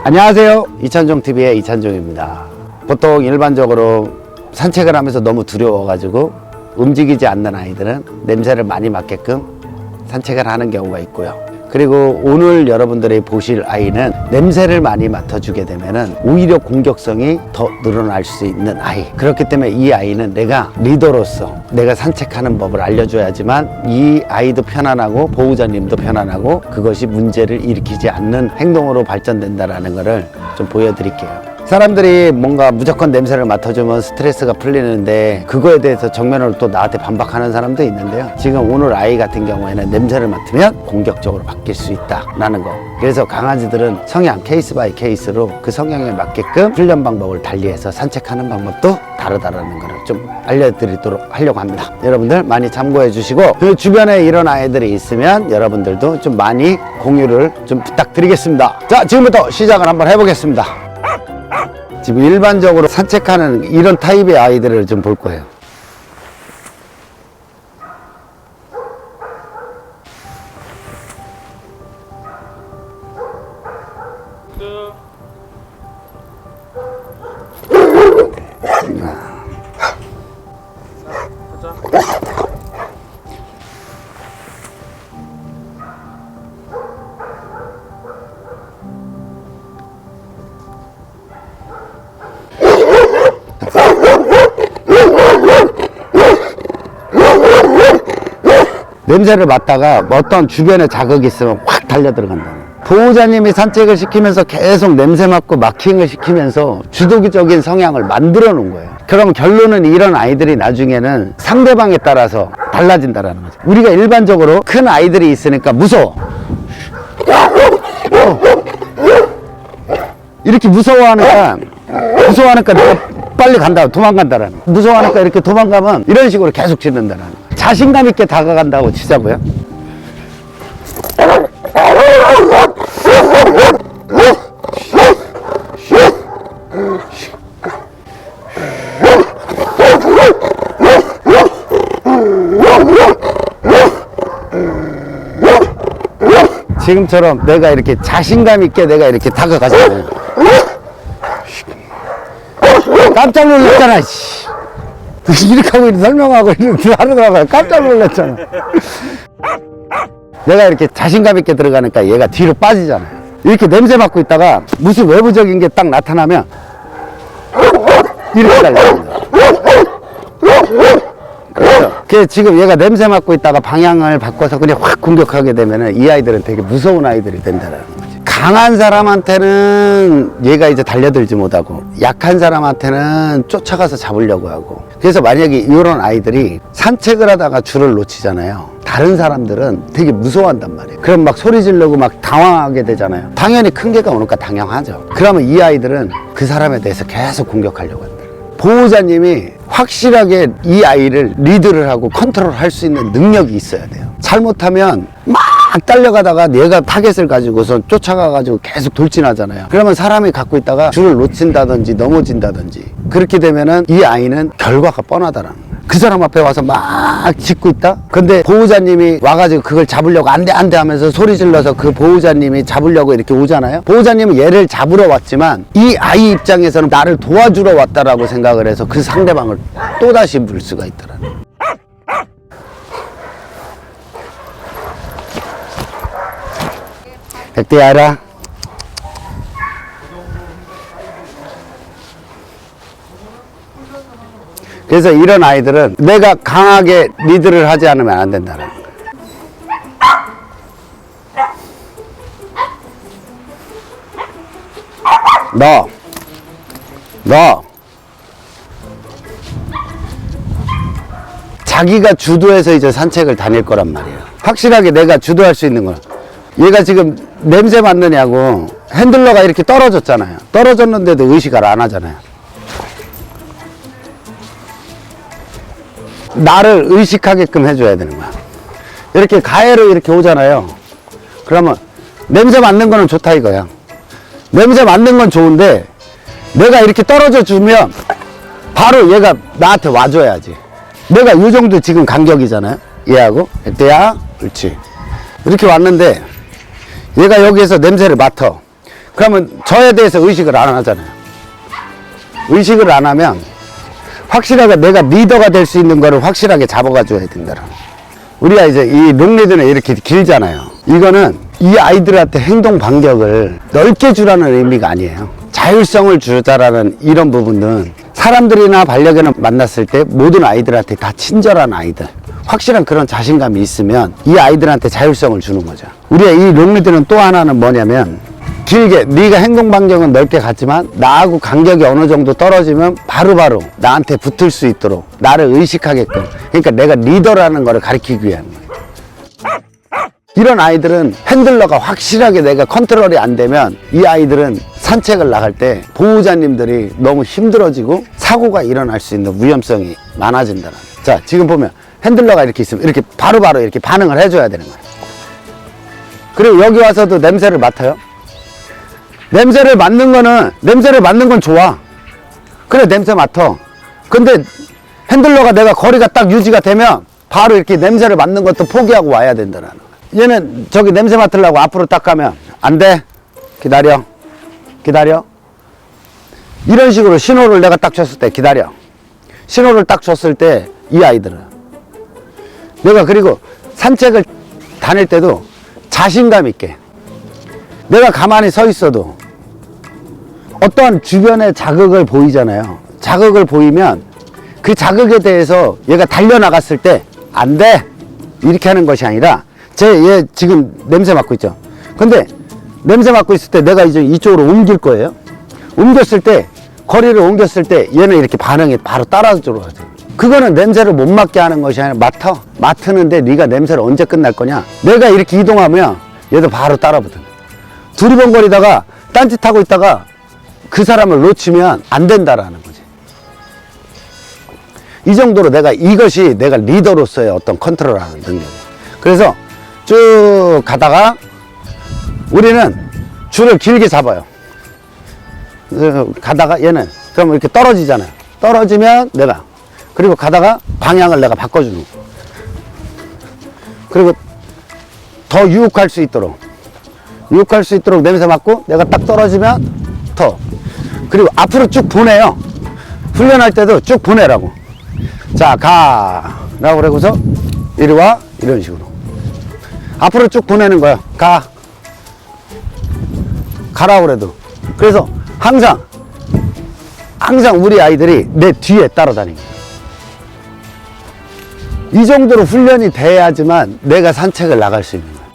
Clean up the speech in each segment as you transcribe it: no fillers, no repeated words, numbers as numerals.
안녕하세요, 이찬종TV의 이찬종입니다. 보통 일반적으로 산책을 하면서 너무 두려워가지고 움직이지 않는 아이들은 냄새를 많이 맡게끔 산책을 하는 경우가 있고요. 그리고 오늘 여러분들이 보실 아이는 냄새를 많이 맡아주게 되면은 오히려 공격성이 더 늘어날 수 있는 아이. 그렇기 때문에 이 아이는 내가 리더로서 내가 산책하는 법을 알려줘야지만 이 아이도 편안하고 보호자님도 편안하고 그것이 문제를 일으키지 않는 행동으로 발전된다라는 것을 좀 보여드릴게요. 사람들이 뭔가 무조건 냄새를 맡아주면 스트레스가 풀리는데 그거에 대해서 정면으로 또 나한테 반박하는 사람도 있는데요. 지금 오늘 아이 같은 경우에는 냄새를 맡으면 공격적으로 바뀔 수 있다라는 거. 그래서 강아지들은 성향 케이스 바이 케이스로 그 성향에 맞게끔 훈련 방법을 달리해서 산책하는 방법도 다르다라는 거를 좀 알려드리도록 하려고 합니다. 여러분들 많이 참고해 주시고 그 주변에 이런 아이들이 있으면 여러분들도 좀 많이 공유를 좀 부탁드리겠습니다. 자, 지금부터 시작을 한번 해보겠습니다. 지금 일반적으로 산책하는 이런 타입의 아이들을 좀 볼 거예요. 냄새를 맡다가 어떤 주변에 자극이 있으면 확 달려 들어간다. 보호자님이 산책을 시키면서 계속 냄새 맡고 마킹을 시키면서 주도적인 성향을 만들어 놓은 거예요. 그럼 결론은 이런 아이들이 나중에는 상대방에 따라서 달라진다라는 거죠. 우리가 일반적으로 큰 아이들이 있으니까 무서워. 이렇게 무서워하니까 내가 빨리 간다, 도망간다라는 거예요. 무서워하니까 이렇게 도망가면 이런 식으로 계속 짖는다라는 거예요. 자신감 있게 다가간다고 치자고요. 지금처럼 내가 이렇게 자신감 있게 내가 이렇게 다가가잖아요. 깜짝 놀랐잖아. 이렇게 하고 설명하고 이렇게 하려다가 깜짝 놀랐잖아. 내가 이렇게 자신감 있게 들어가니까 얘가 뒤로 빠지잖아요. 이렇게 냄새 맡고 있다가 무슨 외부적인 게 딱 나타나면 이렇게 달려요. 그렇죠. 지금 얘가 냄새 맡고 있다가 방향을 바꿔서 그냥 확 공격하게 되면 이 아이들은 되게 무서운 아이들이 된다는 거지. 강한 사람한테는 얘가 이제 달려들지 못하고 약한 사람한테는 쫓아가서 잡으려고 하고. 그래서 만약에 이런 아이들이 산책을 하다가 줄을 놓치잖아요. 다른 사람들은 되게 무서워한단 말이에요. 그럼 막 소리 지르고 막 당황하게 되잖아요. 당연히 큰 개가 오니까 당황하죠. 그러면 이 아이들은 그 사람에 대해서 계속 공격하려고 한다. 보호자님이 확실하게 이 아이를 리드를 하고 컨트롤 할 수 있는 능력이 있어야 돼요. 잘못하면 막 달려가다가 얘가 타겟을 가지고서 쫓아가가지고 계속 돌진하잖아요. 그러면 사람이 갖고 있다가 줄을 놓친다든지 넘어진다든지 그렇게 되면은 이 아이는 결과가 뻔하다라는 거예요. 그 사람 앞에 와서 막 짖고 있다? 근데 보호자님이 와가지고 그걸 잡으려고 안 돼 하면서 소리 질러서 그 보호자님이 잡으려고 이렇게 오잖아요. 보호자님은 얘를 잡으러 왔지만 이 아이 입장에서는 나를 도와주러 왔다라고 생각을 해서 그 상대방을 또다시 물 수가 있더라는 거예요. 백대 알아? 그래서 이런 아이들은 내가 강하게 리드를 하지 않으면 안 된다는 거예요. 너 자기가 주도해서 이제 산책을 다닐 거란 말이에요. 확실하게 내가 주도할 수 있는 거야. 얘가 지금 냄새 맡느냐고 핸들러가 이렇게 떨어졌잖아요. 떨어졌는데도 의식을 안 하잖아요. 나를 의식하게끔 해줘야 되는 거야. 이렇게 가해로 이렇게 오잖아요. 그러면 냄새 맡는 거는 좋다 이거야. 냄새 맡는 건 좋은데 내가 이렇게 떨어져 주면 바로 얘가 나한테 와줘야지. 내가 이 정도 지금 간격이잖아요. 얘하고 백대야, 그렇지. 이렇게 왔는데 얘가 여기에서 냄새를 맡아. 그러면 저에 대해서 의식을 안 하잖아요. 의식을 안 하면 확실하게 내가 리더가 될 수 있는 거를 확실하게 잡아가줘야 된다. 우리가 이제 이 롱리드는 이렇게 길잖아요. 이거는 이 아이들한테 행동 반격을 넓게 주라는 의미가 아니에요. 자율성을 주자라는 이런 부분은 사람들이나 반려견을 만났을 때 모든 아이들한테 다 친절한 아이들, 확실한 그런 자신감이 있으면 이 아이들한테 자율성을 주는 거죠. 우리가 이 롱리드는 또 하나는 뭐냐면 길게 네가 행동 반경은 넓게 갔지만 나하고 간격이 어느 정도 떨어지면 바로바로 나한테 붙을 수 있도록 나를 의식하게끔, 그러니까 내가 리더라는 거를 가르치기 위한 거예요. 이런 아이들은 핸들러가 확실하게 내가 컨트롤이 안 되면 이 아이들은 산책을 나갈 때 보호자님들이 너무 힘들어지고 사고가 일어날 수 있는 위험성이 많아진다는 거예요. 자, 지금 보면 핸들러가 이렇게 있으면 이렇게 바로바로 이렇게 반응을 해줘야 되는 거예요. 그리고 여기 와서도 냄새를 맡아요. 냄새를 맡는 건 좋아. 그래, 냄새 맡아. 근데 핸들러가 내가 거리가 딱 유지가 되면 바로 이렇게 냄새를 맡는 것도 포기하고 와야 된다는 거야. 얘는 저기 냄새 맡으려고 앞으로 딱 가면 안 돼. 기다려. 이런 식으로 신호를 내가 딱 줬을 때 기다려. 신호를 딱 줬을 때 이 아이들은 내가 그리고 산책을 다닐 때도 자신감 있게 내가 가만히 서 있어도 어떠한 주변의 자극을 보이잖아요. 자극을 보이면 그 자극에 대해서 얘가 달려나갔을 때 안 돼! 이렇게 하는 것이 아니라 얘 지금 냄새 맡고 있죠. 근데 냄새 맡고 있을 때 내가 이제 이쪽으로 옮길 거예요. 옮겼을 때, 거리를 옮겼을 때 얘는 이렇게 반응이 바로 따라들어가죠. 그거는 냄새를 못 맡게 하는 것이 아니라 맡으는데 네가 냄새를 언제 끝날 거냐. 내가 이렇게 이동하면 얘도 바로 따라붙어. 두리번거리다가 딴짓하고 있다가 그 사람을 놓치면 안 된다라는 거지. 이 정도로 이것이 내가 리더로서의 어떤 컨트롤하는 능력이에요. 그래서 쭉 가다가 우리는 줄을 길게 잡아요. 가다가 얘는 그럼 이렇게 떨어지잖아요. 떨어지면 그리고 가다가 방향을 내가 바꿔주는 거예요. 그리고 더 유혹할 수 있도록 냄새 맡고 내가 딱 떨어지면 그리고 앞으로 쭉 보내요. 훈련할 때도 쭉 보내라고. 자, 가라고 그러고서 이리 와, 이런 식으로 앞으로 쭉 보내는 거야. 가라고 그래도. 그래서 항상 우리 아이들이 내 뒤에 따라다니는 거야. 이 정도로 훈련이 돼야지만 내가 산책을 나갈 수 있는 거야.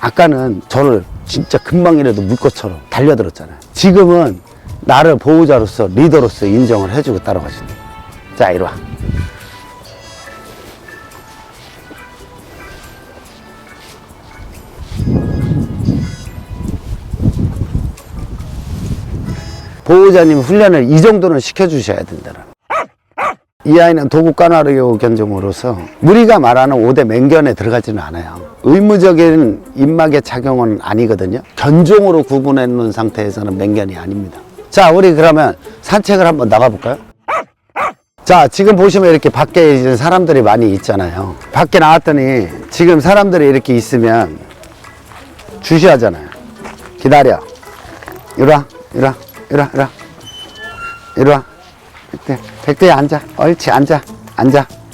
아까는 저를 진짜 금방이라도 물 것처럼 달려들었잖아요. 지금은 나를 보호자로서 리더로서 인정을 해주고 따라가시는 거야. 자, 이리 와. 보호자님 훈련을 이 정도는 시켜주셔야 된다는. 이 아이는 도구 까나리오 견종으로서 우리가 말하는 5대 맹견에 들어가지는 않아요. 의무적인 입막의 착용은 아니거든요. 견종으로 구분해 놓은 상태에서는 맹견이 아닙니다. 자, 우리 그러면 산책을 한번 나가볼까요? 자, 지금 보시면 이렇게 밖에 이제 사람들이 많이 있잖아요. 밖에 나왔더니 지금 사람들이 이렇게 있으면 주시하잖아요. 기다려. 이리 와. 백대야 앉아. 옳지, 앉아.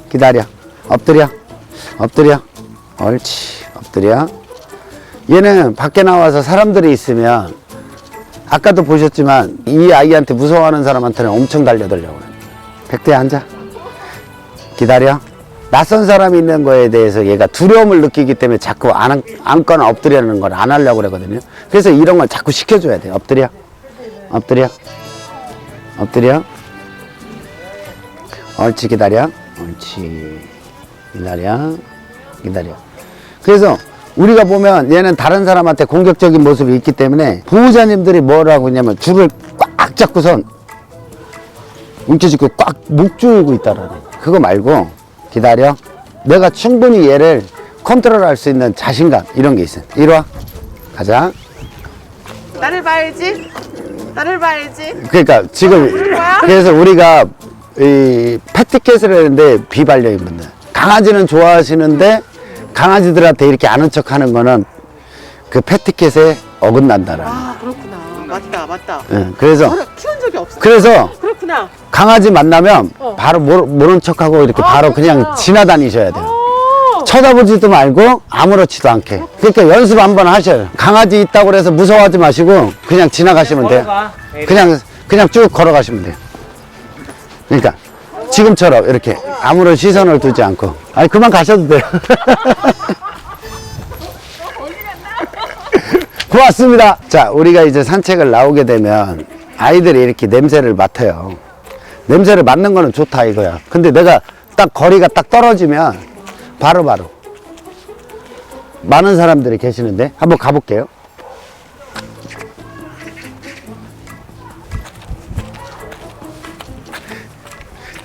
기다려. 엎드려. 옳지, 엎드려. 얘는 밖에 나와서 사람들이 있으면 아까도 보셨지만 이 아이한테 무서워하는 사람한테는 엄청 달려들려고 그래요. 백대야 앉아. 기다려. 낯선 사람이 있는 거에 대해서 얘가 두려움을 느끼기 때문에 자꾸 앉거나 엎드리는 걸 안 하려고 그러거든요. 그래서 이런 걸 자꾸 시켜줘야 돼요. 엎드려. 옳지, 기다려. 옳지, 기다려. 그래서 우리가 보면 얘는 다른 사람한테 공격적인 모습이 있기 때문에 보호자님들이 뭐라고 하냐면 줄을 꽉 잡고선 움켜쥐고 꽉 목 조이고 있다라는. 그거 말고 기다려. 내가 충분히 얘를 컨트롤할 수 있는 자신감 이런 게 있어. 이리 와. 가자. 나를 봐야지. 나를 봐야지. 그러니까 지금 그래서 우리가 이 패티켓을 했는데 비반려인분들 강아지는 좋아하시는데 강아지들한테 이렇게 아는 척 하는 거는 그 패티켓에 어긋난다라는. 아, 그렇구나. 맞다, 맞다. 예, 그래서 저를 키운 적이 없어. 그래서 그렇구나. 강아지 만나면 바로 모른 척하고 이렇게 바로 그냥 그렇구나. 지나다니셔야 돼요. 오. 쳐다보지도 말고 아무렇지도 않게. 그러니까 연습 한번 하셔요. 강아지 있다고 그래서 무서워하지 마시고 그냥 지나가시면 돼요. 그냥 쭉 걸어가시면 돼요. 그러니까 지금처럼 이렇게 아무런 시선을 두지 않고. 아니 그만 가셔도 돼요. 고맙습니다. 자, 우리가 이제 산책을 나오게 되면 아이들이 이렇게 냄새를 맡아요. 냄새를 맡는 거는 좋다 이거야. 근데 내가 딱 거리가 딱 떨어지면 바로바로 많은 사람들이 계시는데 한번 가볼게요.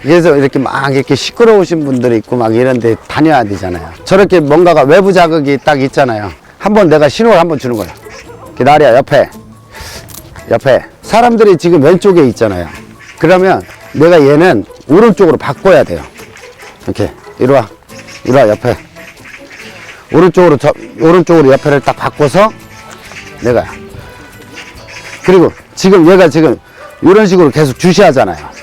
그래서 이렇게 막 이렇게 시끄러우신 분들이 있고 막 이런데 다녀야 되잖아요. 저렇게 뭔가가 외부 자극이 딱 있잖아요. 한번 내가 신호를 한번 주는 거야. 기다려. 옆에 사람들이 지금 왼쪽에 있잖아요. 그러면 내가 얘는 오른쪽으로 바꿔야 돼요. 이렇게 이리 와 옆에 오른쪽으로 옆에를 딱 바꿔서 내가 그리고 지금 얘가 지금 이런 식으로 계속 주시하잖아요.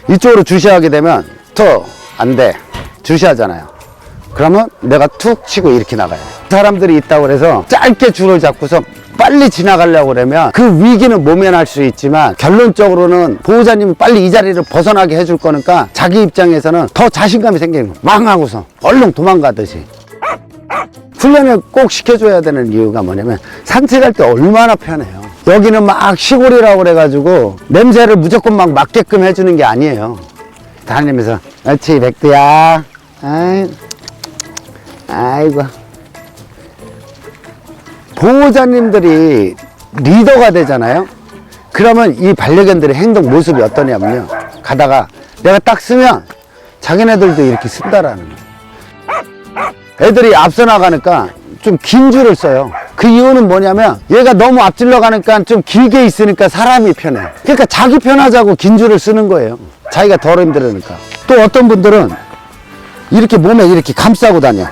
이쪽으로 주시하게 되면 더 안 돼. 주시하잖아요. 그러면 내가 툭 치고 이렇게 나가요. 사람들이 있다고 그래서 짧게 줄을 잡고서 빨리 지나가려고 그러면 그 위기는 모면할 수 있지만 결론적으로는 보호자님이 빨리 이 자리를 벗어나게 해줄 거니까 자기 입장에서는 더 자신감이 생기는 거예요. 망하고서 얼른 도망가듯이. 훈련을 꼭 시켜줘야 되는 이유가 뭐냐면 산책할 때 얼마나 편해요. 여기는 막 시골이라고 그래가지고 냄새를 무조건 막 맡게끔 해주는 게 아니에요. 다니면서 옳지 백두야. 아이고. 보호자님들이 리더가 되잖아요. 그러면 이 반려견들의 행동 모습이 어떠냐면요. 가다가 내가 딱 쓰면 자기네들도 이렇게 쓴다라는 거예요. 애들이 앞서 나가니까 좀 긴 줄을 써요. 그 이유는 뭐냐면 얘가 너무 앞질러 가니까 좀 길게 있으니까 사람이 편해. 그러니까 자기 편하자고 긴 줄을 쓰는 거예요. 자기가 덜 힘들으니까. 또 어떤 분들은 이렇게 몸에 이렇게 감싸고 다녀.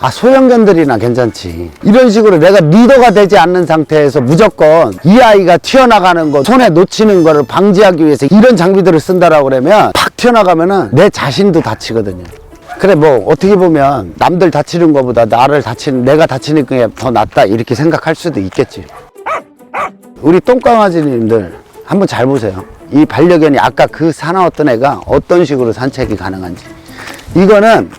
아, 소형견들이나 괜찮지. 이런 식으로 내가 리더가 되지 않는 상태에서 무조건 이 아이가 튀어나가는 거, 손에 놓치는 거를 방지하기 위해서 이런 장비들을 쓴다라고 그러면 팍 튀어나가면은 내 자신도 다치거든요. 그래, 뭐, 어떻게 보면 남들 다치는 것보다 내가 다치는 게 더 낫다, 이렇게 생각할 수도 있겠지. 우리 똥강아지님들 한번 잘 보세요. 이 반려견이 아까 그 사나웠던 애가 어떤 식으로 산책이 가능한지. 이거는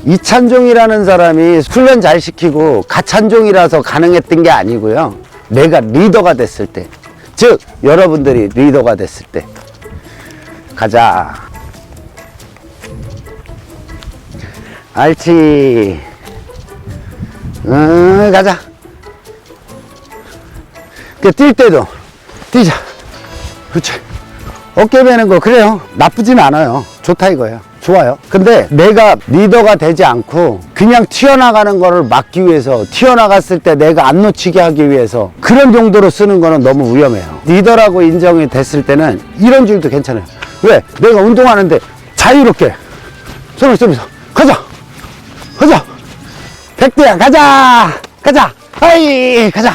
이찬종이라는 사람이 훈련 잘 시키고 가찬종이라서 가능했던 게 아니고요. 내가 리더가 됐을 때, 즉 여러분들이 리더가 됐을 때. 가자. 알지. 가자. 뛸 때도 뛰자. 그렇지. 어깨 베는 거 그래요. 나쁘진 않아요. 좋다 이거예요. 좋아요. 근데 내가 리더가 되지 않고 그냥 튀어나가는 거를 막기 위해서, 튀어나갔을 때 내가 안 놓치게 하기 위해서 그런 용도로 쓰는 거는 너무 위험해요. 리더라고 인정이 됐을 때는 이런 줄도 괜찮아요. 왜? 내가 운동하는데 자유롭게 손을 쓰면서 가자 백두야 가자 아이 가자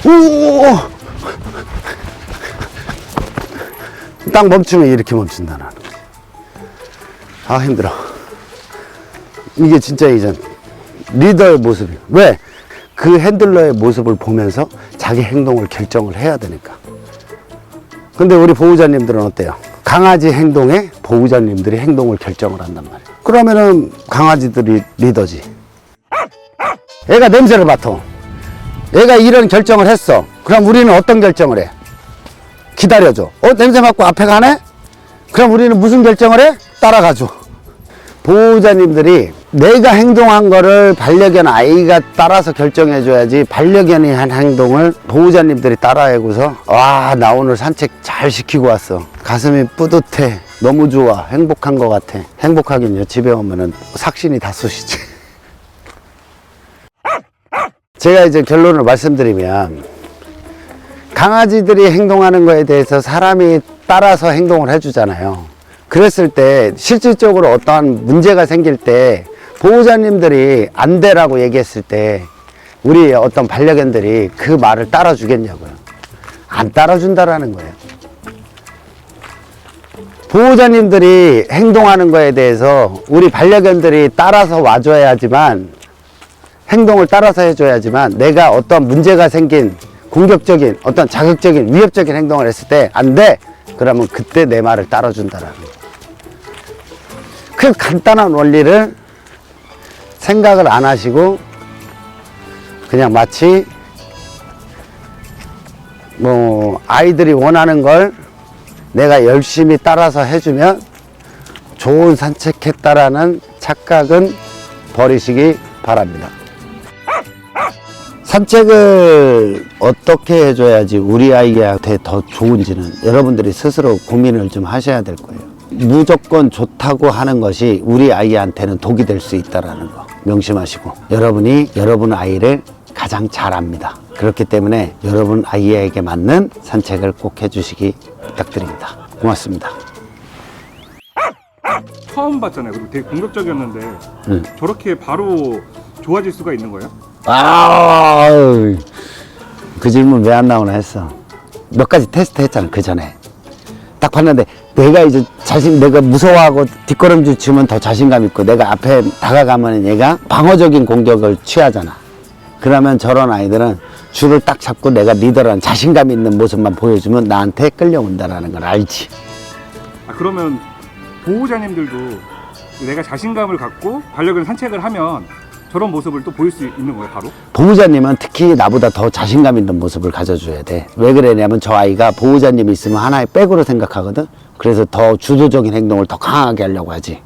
우 딱 멈추면 이렇게 멈춘다. 나는 아 힘들어. 이게 진짜 이제 리더의 모습이에요. 왜? 그 핸들러의 모습을 보면서 자기 행동을 결정을 해야 되니까. 근데 우리 보호자님들은 어때요? 강아지 행동에 보호자님들이 행동을 결정을 한단 말이에요. 그러면은 강아지들이 리더지. 얘가 냄새를 맡아. 얘가 이런 결정을 했어. 그럼 우리는 어떤 결정을 해? 기다려줘. 냄새 맡고 앞에 가네? 그럼 우리는 무슨 결정을 해? 따라가줘. 보호자님들이 내가 행동한 거를 반려견 아이가 따라서 결정해줘야지, 반려견이 한 행동을 보호자님들이 따라하고서 와, 나 오늘 산책 잘 시키고 왔어, 가슴이 뿌듯해, 너무 좋아, 행복한 것 같아. 행복하긴요, 집에 오면은 삭신이 다 쑤시지. 제가 이제 결론을 말씀드리면, 강아지들이 행동하는 거에 대해서 사람이 따라서 행동을 해주잖아요. 그랬을 때 실질적으로 어떠한 문제가 생길 때 보호자님들이 안 되라고 얘기했을 때 우리 어떤 반려견들이 그 말을 따라주겠냐고요. 안 따라준다라는 거예요. 보호자님들이 행동하는 거에 대해서 우리 반려견들이 따라서 와줘야지만, 행동을 따라서 해줘야지만, 내가 어떤 문제가 생긴 공격적인 어떤 자극적인 위협적인 행동을 했을 때 안 돼! 그러면 그때 내 말을 따라준다라는 거예요. 그 간단한 원리를 생각을 안 하시고 그냥 마치 뭐 아이들이 원하는 걸 내가 열심히 따라서 해주면 좋은 산책했다라는 착각은 버리시기 바랍니다. 산책을 어떻게 해줘야지 우리 아이한테 더 좋은지는 여러분들이 스스로 고민을 좀 하셔야 될 거예요. 무조건 좋다고 하는 것이 우리 아이한테는 독이 될 수 있다는 거 명심하시고, 여러분이 여러분 아이를 가장 잘 압니다. 그렇기 때문에 여러분 아이에게 맞는 산책을 꼭 해주시기 부탁드립니다. 고맙습니다. 처음 봤잖아요. 그리고 되게 공격적이었는데 저렇게 바로 좋아질 수가 있는 거예요? 아, 그 질문 왜 안 나오나 했어. 몇 가지 테스트 했잖아, 그 전에. 딱 봤는데 내가 이제 내가 무서워하고 뒷걸음질 치면 더 자신감 있고, 내가 앞에 다가가면 얘가 방어적인 공격을 취하잖아. 그러면 저런 아이들은 줄을 딱 잡고 내가 리더라는 자신감 있는 모습만 보여주면 나한테 끌려온다라는 걸 알지. 아, 그러면 보호자님들도 내가 자신감을 갖고 반려견 산책을 하면 저런 모습을 또 보일 수 있는 거예요, 바로? 보호자님은 특히 나보다 더 자신감 있는 모습을 가져줘야 돼. 왜 그러냐면 저 아이가 보호자님이 있으면 하나의 백으로 생각하거든. 그래서 더 주도적인 행동을 더 강하게 하려고 하지.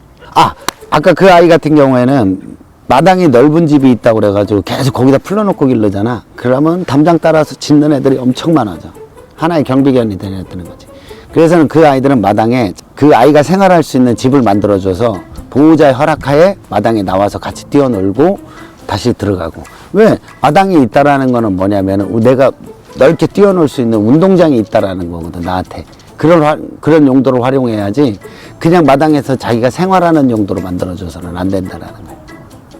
아까 그 아이 같은 경우에는 마당이 넓은 집이 있다고 그래가지고 계속 거기다 풀러놓고 기르잖아. 그러면 담장 따라서 짖는 애들이 엄청 많아져. 하나의 경비견이 되는 거지. 그래서는 그 아이들은 마당에 그 아이가 생활할 수 있는 집을 만들어줘서 보호자의 허락하에 마당에 나와서 같이 뛰어놀고 다시 들어가고. 왜? 마당이 있다라는 거는 뭐냐면 내가 넓게 뛰어놀 수 있는 운동장이 있다라는 거거든, 나한테. 그런 용도로 활용해야지 그냥 마당에서 자기가 생활하는 용도로 만들어줘서는 안 된다라는 거예요.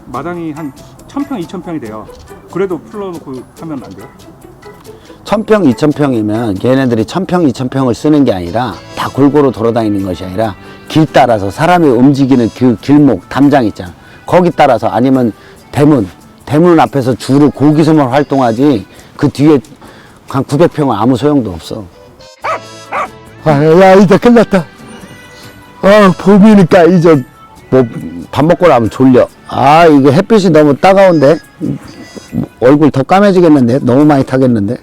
마당이 한 1000평, 2000평이 돼요. 그래도 풀러놓고 하면 안 돼요? 1000평, 2000평이면 걔네들이 1000평, 2000평을 쓰는 게 아니라 다 골고루 돌아다니는 것이 아니라 길 따라서 사람이 움직이는 그 길목, 담장 있잖아. 거기 따라서, 아니면 대문 앞에서 주로 고기수만 활동하지 그 뒤에 한 900평은 아무 소용도 없어. 야, 이제 끝났다. 봄이니까 이제 뭐 밥 먹고 나면 졸려. 이게 햇빛이 너무 따가운데 얼굴 더 까매지겠는데? 너무 많이 타겠는데?